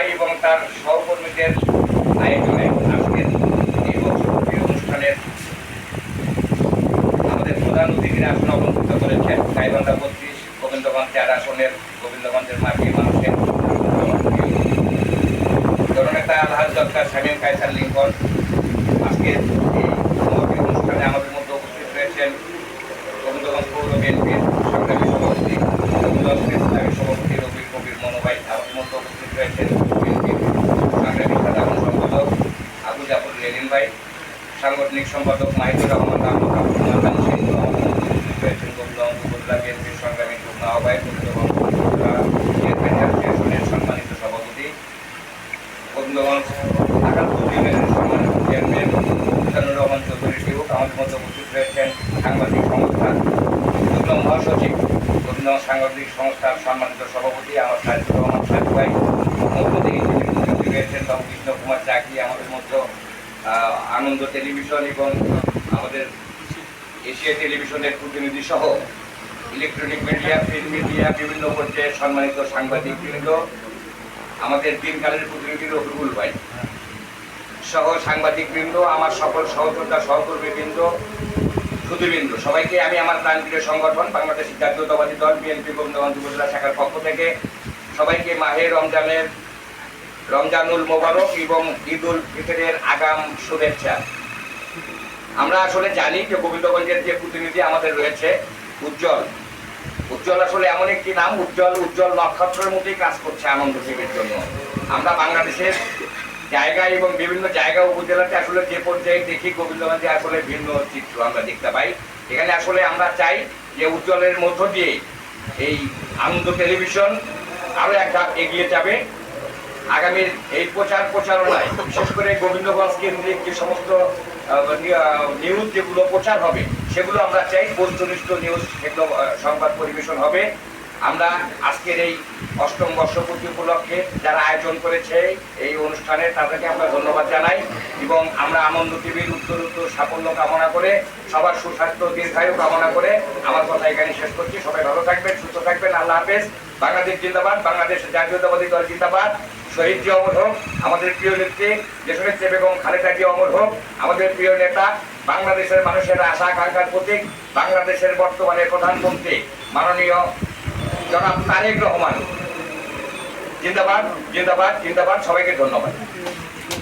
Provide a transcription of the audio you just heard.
ভাই এবং তার সহকর্মীদের আয়োজনে আজকের এই বর্ষপূর্তি অনুষ্ঠানের আমাদের প্রধান অতিথিরা আসন অলঙ্কৃত করেছেন গাইবান্ধা ৩২ গোবিন্দগঞ্জ ৪ আসনের গোবিন্দগঞ্জের মাটি মানুষের জননেতা আলহাজ ডক্টর শামীম কায়সার লিঙ্কন। আজকের এই সমাপনী অনুষ্ঠানে আমাদের মধ্যে উপস্থিত রয়েছেন গোবিন্দগঞ্জ পৌর বিএনপির সংগ্রামী সভাপতি, গোবিন্দগঞ্জ ইসলামী সভাপতি রবির কবির মনোভাই। আমাদের মধ্যে উপস্থিত রয়েছেন বিএনপির সংগ্রামী সাধারণ সম্পাদক আবু জাফর লেলিন ভাই, সাংগঠনিক সম্পাদক মাহিদুর রহমান উপস্থিত রয়েছেন গোবিন্দগঞ্জ উপজেলা বিএনপির সংগ্রামী যুগ্ম আহ্বায়ক, গোবিন্দগঞ্জ উপজেলা বিএনপির অ্যাসোসিয়েশনের সম্মানিত সভাপতি, গোবিন্দগঞ্জ আকালপুর ইউনিয়নের সম্মানিত চেয়ারম্যান মিজানুর রহমান চৌধুরী শিবক। আমাদের মধ্যে উপস্থিত রয়েছেন সাংবাদিক সংস্থা যুগ্ম মহাসচিব, গোবিন্দগঞ্জ সাংবাদিক সংস্থার সম্মানিত সভাপতি আমার সাজিদুর রহমান সাজু ভাই। মধ্য থেকে যিনি উপস্থিত রয়েছেন বাবু কৃষ্ণ কুমার চাকি। আমাদের মধ্যে আনন্দ টেলিভিশন এবং আমাদের এশিয়া টেলিভিশনের প্রতিনিধি সহ ইলেকট্রনিক মিডিয়া, প্রিন্ট মিডিয়া, বিভিন্ন পর্যায়ের সম্মানিত সাংবাদিকবৃন্দ, আমাদের দিনকালের প্রতিনিধি রফিকুল ভাই সহ সাংবাদিকবৃন্দ, আমার সকল সহযোদ্ধা সহকর্মীবৃন্দ, সুধীবৃন্দ, সবাইকে আমি আমার প্রাণপ্রিয় সংগঠন বাংলাদেশ জাতীয়তাবাদী দল বিএনপি গোবিন্দগঞ্জ উপজেলা শাখার পক্ষ থেকে সবাইকে মাহে রমজানুল মোবারক এবং ঈদুল ফিতরের আগাম শুভেচ্ছা। আমরা আসলে জানি যে গোবিন্দগঞ্জের যে প্রতিনিধি আমাদের রয়েছে উজ্জ্বল আসলে এমন একটি নাম, উজ্জ্বল নক্ষত্রের মতোই কাজ করছে আনন্দ টিভির জন্য। আমরা বাংলাদেশের জায়গায় এবং বিভিন্ন জায়গা উপজেলাতে আসলে যে পর্যায়ে দেখি গোবিন্দগঞ্জে আসলে ভিন্ন চিত্র আমরা দেখতে পাই। এখানে আসলে আমরা চাই যে উজ্জ্বলের মধ্য দিয়ে এই আনন্দ টেলিভিশন আরো এক ধাপ এগিয়ে যাবে। আগামীর এই প্রচারণায় বিশেষ করে গোবিন্দগঞ্জ কেন্দ্রিক যে সমস্ত নিউজ যেগুলো প্রচার হবে সেগুলো আমরা চাই বস্তুনিষ্ঠ নিউজ, সেগুলো সংবাদ পরিবেশন হবে। আমরা আজকের এই ৮ম বর্ষপূর্তি উপলক্ষে যারা আয়োজন করেছে এই অনুষ্ঠানে তাদেরকে আমরা ধন্যবাদ জানাই এবং আমরা আনন্দ টিভির উত্তরোত্তর সাফল্য কামনা করে সবার সুস্বাস্থ্য দীর্ঘায়ু কামনা করে আমার কথা এখানে শেষ করছি। সবাই ভালো থাকবেন, সুস্থ থাকবেন। আল্লাহ হাফেজ। বাংলাদেশ জিন্দাবাদ, বাংলাদেশ জাতীয়তাবাদী দল জিন্দাবাদ। শহীদ জি অমর হোক, আমাদের প্রিয় নেত্রী দেশনেত্রী বেগম খালেদা জি অমর হোক, আমাদের প্রিয় নেতা, বাংলাদেশের মানুষের আশা আকাঙ্ক্ষার প্রতীক, বাংলাদেশের বর্তমানে প্রধানমন্ত্রী মাননীয় জনাব তারেক রহমান জিন্দাবাদ, জিন্দাবাদ, জিন্দাবাদ। সবাইকে ধন্যবাদ।